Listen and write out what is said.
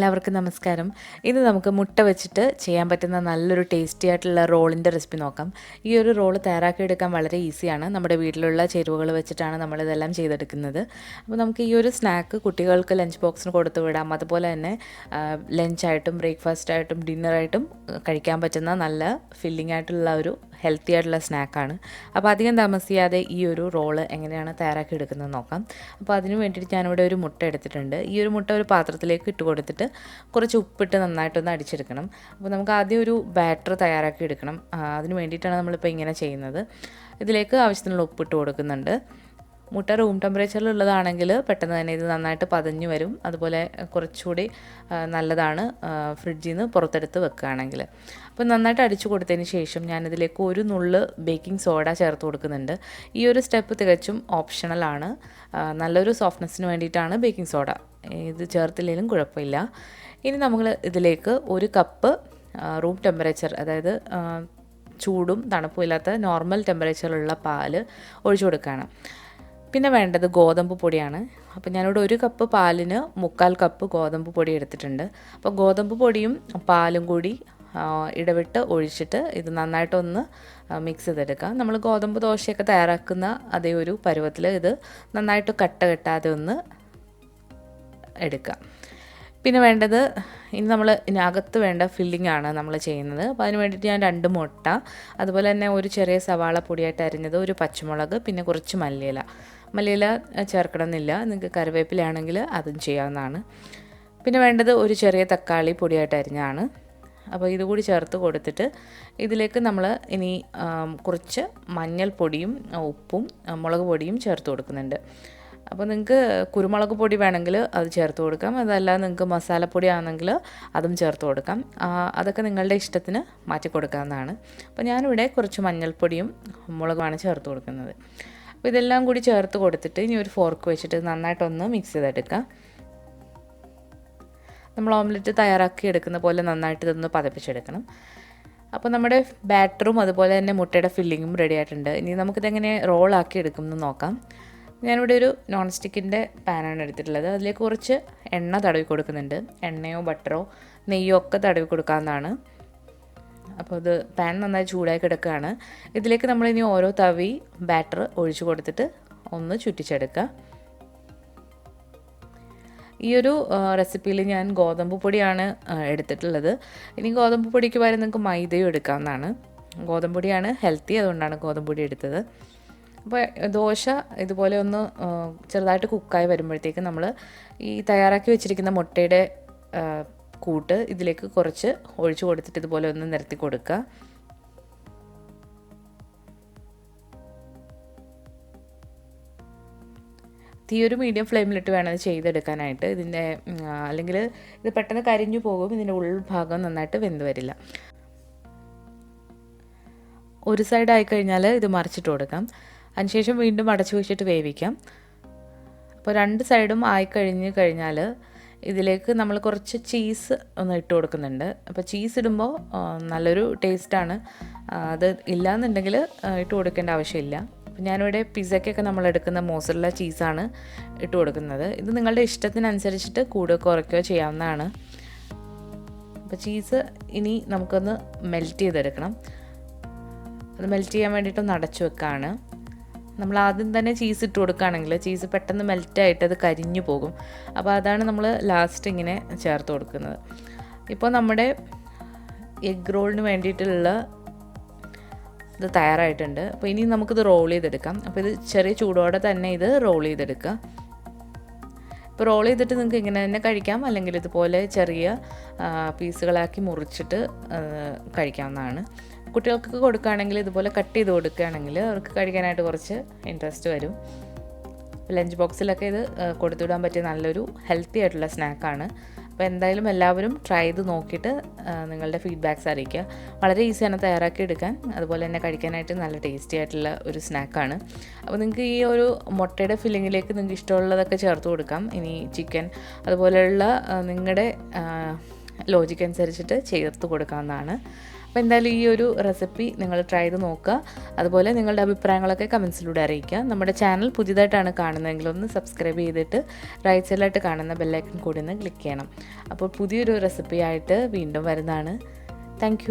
എല്ലാവർക്കും നമസ്കാരം. ഇന്ന് നമുക്ക് മുട്ട വെച്ചിട്ട് ചെയ്യാൻ പറ്റുന്ന നല്ലൊരു ടേസ്റ്റി ആയിട്ടുള്ള റോളിൻ്റെ റെസിപ്പി നോക്കാം. ഈ ഒരു റോള് തയ്യാറാക്കിയെടുക്കാൻ വളരെ ഈസിയാണ്. നമ്മുടെ വീട്ടിലുള്ള ചേരുവകൾ വെച്ചിട്ടാണ് നമ്മളിതെല്ലാം ചെയ്തെടുക്കുന്നത്. അപ്പോൾ നമുക്ക് ഈ ഒരു സ്നാക്ക് കുട്ടികൾക്ക് ലഞ്ച് ബോക്സിന് കൊടുത്തു വിടാം. അതുപോലെ തന്നെ ലഞ്ചായിട്ടും ബ്രേക്ക്ഫാസ്റ്റായിട്ടും ഡിന്നറായിട്ടും കഴിക്കാൻ പറ്റുന്ന നല്ല ഫില്ലിംഗ് ആയിട്ടുള്ള ഒരു ഹെൽത്തി ആയിട്ടുള്ള സ്നാക്കാണ്. അപ്പോൾ അധികം താമസിയാതെ ഈ ഒരു റോള് എങ്ങനെയാണ് തയ്യാറാക്കി എടുക്കുന്നത് നോക്കാം. അപ്പോൾ അതിന് വേണ്ടിയിട്ട് ഞാനിവിടെ ഒരു മുട്ട എടുത്തിട്ടുണ്ട്. ഈ ഒരു മുട്ട ഒരു പാത്രത്തിലേക്ക് ഇട്ട് കൊടുത്തിട്ട് കുറച്ച് ഉപ്പിട്ട് നന്നായിട്ടൊന്ന് അടിച്ചെടുക്കണം. അപ്പോൾ നമുക്ക് ആദ്യം ഒരു ബാറ്റർ തയ്യാറാക്കി എടുക്കണം. അതിന് വേണ്ടിയിട്ടാണ് നമ്മളിപ്പോൾ ഇങ്ങനെ ചെയ്യുന്നത്. ഇതിലേക്ക് ആവശ്യത്തിനുള്ള ഉപ്പിട്ട് കൊടുക്കുന്നുണ്ട്. മുട്ട റൂം ടെമ്പറേച്ചറിലുള്ളതാണെങ്കിൽ പെട്ടെന്ന് തന്നെ ഇത് നന്നായിട്ട് പതഞ്ഞ് വരും. അതുപോലെ കുറച്ചുകൂടി നല്ലതാണ് ഫ്രിഡ്ജിൽ നിന്ന് പുറത്തെടുത്ത് വെക്കുകയാണെങ്കിൽ. അപ്പോൾ നന്നായിട്ട് അടിച്ചു കൊടുത്തതിന് ശേഷം ഞാനിതിലേക്ക് ഒരു നുള്ള് ബേക്കിംഗ് സോഡ ചേർത്ത് കൊടുക്കുന്നുണ്ട്. ഈ ഒരു സ്റ്റെപ്പ് തികച്ചും ഓപ്ഷണലാണ്. നല്ലൊരു സോഫ്റ്റ്നെസ്സിന് വേണ്ടിയിട്ടാണ് ബേക്കിംഗ് സോഡ. ഇത് ചേർത്തില്ലെങ്കിലും കുഴപ്പമില്ല. ഇനി നമ്മൾ ഇതിലേക്ക് ഒരു കപ്പ് റൂം ടെമ്പറേച്ചർ, അതായത് ചൂടും തണുപ്പും ഇല്ലാത്ത നോർമൽ ടെമ്പറേച്ചറിലുള്ള പാല് ഒഴിച്ചു കൊടുക്കുകയാണ്. പിന്നെ വേണ്ടത് ഗോതമ്പ് പൊടിയാണ്. അപ്പോൾ ഞാനിവിടെ ഒരു കപ്പ് പാലിന് 3/4 കപ്പ് ഗോതമ്പ് പൊടി എടുത്തിട്ടുണ്ട്. അപ്പോൾ ഗോതമ്പ് പൊടിയും പാലും കൂടി ഇടവിട്ട് ഒഴിച്ചിട്ട് ഇത് നന്നായിട്ടൊന്ന് മിക്സ് ചെയ്തെടുക്കാം. നമ്മൾ ഗോതമ്പ് ദോശയൊക്കെ തയ്യാറാക്കുന്ന അതേ ഒരു പരുവത്തിൽ ഇത് നന്നായിട്ട് കട്ട കെട്ടാതെ ഒന്ന് എടുക്കാം. പിന്നെ വേണ്ടത്, ഇനി നമ്മൾ ഇതിനകത്ത് വേണ്ട ഫില്ലിംഗ് ആണ് നമ്മൾ ചെയ്യുന്നത്. അപ്പോൾ അതിന് വേണ്ടിയിട്ട് ഞാൻ 2 മുട്ട, അതുപോലെ തന്നെ ഒരു ചെറിയ സവാള പൊടിയായിട്ട് അരിഞ്ഞത്, ഒരു പച്ചമുളക്, പിന്നെ കുറച്ച് മല്ലിയില ചേർക്കണമെന്നില്ല. നിങ്ങൾക്ക് കറിവേപ്പിലയാണെങ്കിൽ അതും ചെയ്യാവുന്നതാണ്. പിന്നെ വേണ്ടത് ഒരു ചെറിയ തക്കാളി പൊടിയായിട്ട് അരിഞ്ഞാണ്. അപ്പോൾ ഇതുകൂടി ചേർത്ത് കൊടുത്തിട്ട് ഇതിലേക്ക് നമ്മൾ ഇനി കുറച്ച് മഞ്ഞൾപ്പൊടിയും ഉപ്പും മുളക് പൊടിയും ചേർത്ത് കൊടുക്കുന്നുണ്ട്. അപ്പോൾ നിങ്ങൾക്ക് കുരുമുളക് പൊടി വേണമെങ്കിൽ അത് ചേർത്ത് കൊടുക്കാം. അതല്ല നിങ്ങൾക്ക് മസാലപ്പൊടി ആണെങ്കിൽ അതും ചേർത്ത് കൊടുക്കാം. അതൊക്കെ നിങ്ങളുടെ ഇഷ്ടത്തിന് മാറ്റി കൊടുക്കാവുന്നതാണ്. അപ്പോൾ ഞാനിവിടെ കുറച്ച് മഞ്ഞൾപ്പൊടിയും മുളകുമാണ് ചേർത്ത് കൊടുക്കുന്നത്. അപ്പോൾ ഇതെല്ലാം കൂടി ചേർത്ത് കൊടുത്തിട്ട് ഇനി ഒരു ഫോർക്ക് വെച്ചിട്ട് നന്നായിട്ടൊന്ന് മിക്സ് ചെയ്തെടുക്കാം. നമ്മൾ ഓംലെറ്റ് തയ്യാറാക്കി എടുക്കുന്ന പോലെ നന്നായിട്ട് ഇതൊന്ന് പതപ്പിച്ചെടുക്കണം. അപ്പോൾ നമ്മുടെ ബാറ്ററും അതുപോലെ തന്നെ മുട്ടയുടെ ഫില്ലിങ്ങും റെഡി ആയിട്ടുണ്ട്. ഇനി നമുക്കിതെങ്ങനെ റോളാക്കി എടുക്കുമെന്ന് നോക്കാം. ഞാനിവിടെ ഒരു നോൺ സ്റ്റിക്കിൻ്റെ പാനാണ് എടുത്തിട്ടുള്ളത്. അതിലേക്ക് കുറച്ച് എണ്ണ തടവി കൊടുക്കുന്നുണ്ട്. എണ്ണയോ ബട്ടറോ നെയ്യോ ഒക്കെ തടവി കൊടുക്കാവുന്നതാണ്. അപ്പോൾ ഇത് പാൻ നന്നായി ചൂടായി കിടക്കുകയാണ്. ഇതിലേക്ക് നമ്മളിനി ഓരോ തവി ബാറ്റർ ഒഴിച്ചു കൊടുത്തിട്ട് ഒന്ന് ചുറ്റിച്ചെടുക്കുക. ഈ ഒരു റെസിപ്പിയിൽ ഞാൻ ഗോതമ്പ് പൊടിയാണ് എടുത്തിട്ടുള്ളത്. ഇനി ഗോതമ്പ് പൊടിക്ക് പകരം നിങ്ങൾക്ക് മൈദയും എടുക്കാവുന്നതാണ്. ഗോതമ്പ് പൊടിയാണ് ഹെൽത്തി, അതുകൊണ്ടാണ് ഗോതമ്പ് പൊടി എടുത്തത്. അപ്പോൾ ദോശ ഇതുപോലെ ഒന്ന് ചെറുതായിട്ട് കുക്കായി വരുമ്പോഴത്തേക്ക് നമ്മൾ ഈ തയ്യാറാക്കി വെച്ചിരിക്കുന്ന മുട്ടയുടെ കൂട്ട് ഇതിലേക്ക് കുറച്ച് ഒഴിച്ചു കൊടുത്തിട്ട് ഇതുപോലെ ഒന്ന് നിരത്തി കൊടുക്കുക. തീ ഒരു മീഡിയം ഫ്ലെയിമിലിട്ട് വേണം ഇത് ചെയ്തെടുക്കാനായിട്ട്. ഇതിൻ്റെ അല്ലെങ്കിൽ ഇത് പെട്ടെന്ന് കരിഞ്ഞു പോകും. ഇതിൻ്റെ ഉൾഭാഗം നന്നായിട്ട് വെന്ത് വരില്ല. ഒരു സൈഡ് ആയിക്കഴിഞ്ഞാൽ ഇത് മറിച്ചിട്ട് കൊടുക്കാം. അതിനുശേഷം വീണ്ടും അടച്ചു വെച്ചിട്ട് വേവിക്കാം. അപ്പോൾ 2 സൈഡും കഴിഞ്ഞാൽ ഇതിലേക്ക് നമ്മൾ കുറച്ച് ചീസ് ഒന്ന് ഇട്ട് കൊടുക്കുന്നുണ്ട്. അപ്പോൾ ചീസ് ഇടുമ്പോൾ നല്ലൊരു ടേസ്റ്റാണ്. അത് ഇല്ലയെന്നുണ്ടെങ്കിൽ ഇട്ട് കൊടുക്കേണ്ട ആവശ്യമില്ല. അപ്പോൾ ഞാനിവിടെ പിസ്സയ്ക്കൊക്കെ നമ്മൾ എടുക്കുന്ന മോസറല്ല ചീസാണ് ഇട്ട് കൊടുക്കുന്നത്. ഇത് നിങ്ങളുടെ ഇഷ്ടത്തിനനുസരിച്ചിട്ട് കൂടുകയോ കുറയ്ക്കുകയോ ചെയ്യാവുന്നതാണ്. അപ്പോൾ ചീസ് ഇനി നമുക്കൊന്ന് മെൽറ്റ് ചെയ്തെടുക്കണം. അത് മെൽറ്റ് ചെയ്യാൻ വേണ്ടിയിട്ടൊന്ന് അടച്ചു വെക്കുകയാണ്. നമ്മൾ ആദ്യം തന്നെ ചീസ് ഇട്ട് കൊടുക്കുകയാണെങ്കിൽ ചീസ് പെട്ടെന്ന് മെൽറ്റായിട്ട് അത് കരിഞ്ഞു പോകും. അപ്പോൾ അതാണ് നമ്മൾ ലാസ്റ്റ് ഇങ്ങനെ ചേർത്ത് കൊടുക്കുന്നത്. ഇപ്പോൾ നമ്മുടെ എഗ് റോളിന് വേണ്ടിയിട്ടുള്ള ഇത് തയ്യാറായിട്ടുണ്ട്. അപ്പോൾ ഇനി നമുക്കിത് റോൾ ചെയ്തെടുക്കാം. അപ്പോൾ ഇത് ചെറിയ ചൂടോടെ തന്നെ ഇത് റോൾ ചെയ്തെടുക്കുക. ഇപ്പോൾ റോൾ ചെയ്തിട്ട് നിങ്ങൾക്ക് ഇങ്ങനെ തന്നെ കഴിക്കാം, അല്ലെങ്കിൽ ഇതുപോലെ ചെറിയ പീസുകളാക്കി മുറിച്ചിട്ട് കഴിക്കാവുന്നതാണ്. കുട്ടികൾക്ക് കൊടുക്കുകയാണെങ്കിൽ ഇതുപോലെ കട്ട് ചെയ്ത് കൊടുക്കുകയാണെങ്കിൽ അവർക്ക് കഴിക്കാനായിട്ട് കുറച്ച് ഇൻട്രസ്റ്റ് വരും. ലഞ്ച് ബോക്സിലൊക്കെ ഇത് കൊടുത്തുവിടാൻ പറ്റിയ നല്ലൊരു ഹെൽത്തി ആയിട്ടുള്ള സ്നാക്കാണ്. അപ്പോൾ എന്തായാലും എല്ലാവരും ട്രൈ ചെയ്ത് നോക്കിയിട്ട് നിങ്ങളുടെ ഫീഡ്ബാക്ക്സ് അറിയിക്കുക. വളരെ ഈസിയാണ് തയ്യാറാക്കി എടുക്കാൻ, അതുപോലെ തന്നെ കഴിക്കാനായിട്ട് നല്ല ടേസ്റ്റി ആയിട്ടുള്ള ഒരു സ്നാക്കാണ്. അപ്പോൾ നിങ്ങൾക്ക് ഈ ഒരു മുട്ടയുടെ ഫില്ലിങ്ങിലേക്ക് നിങ്ങൾക്ക് ഇഷ്ടമുള്ളതൊക്കെ ചേർത്ത് കൊടുക്കാം. ഇനി ചിക്കൻ അതുപോലെയുള്ള നിങ്ങളുടെ ലോജിക്ക് അനുസരിച്ചിട്ട് ചേർത്ത് കൊടുക്കാവുന്നതാണ്. അപ്പോൾ എന്തായാലും ഈ ഒരു റെസിപ്പി നിങ്ങൾ ട്രൈ ചെയ്ത് നോക്കുക. അതുപോലെ നിങ്ങളുടെ അഭിപ്രായങ്ങളൊക്കെ കമൻസിലൂടെ അറിയിക്കുക. നമ്മുടെ ചാനൽ പുതിയതായിട്ടാണ് കാണുന്നതെങ്കിൽ ഒന്ന് സബ്സ്ക്രൈബ് ചെയ്തിട്ട് റൈറ്റ് സൈഡിലായിട്ട് കാണുന്ന ബെല്ലൈക്കൺ കൂടി ഒന്ന് ക്ലിക്ക് ചെയ്യണം. അപ്പോൾ പുതിയൊരു റെസിപ്പി ആയിട്ട് വീണ്ടും വരുന്നതാണ്. താങ്ക്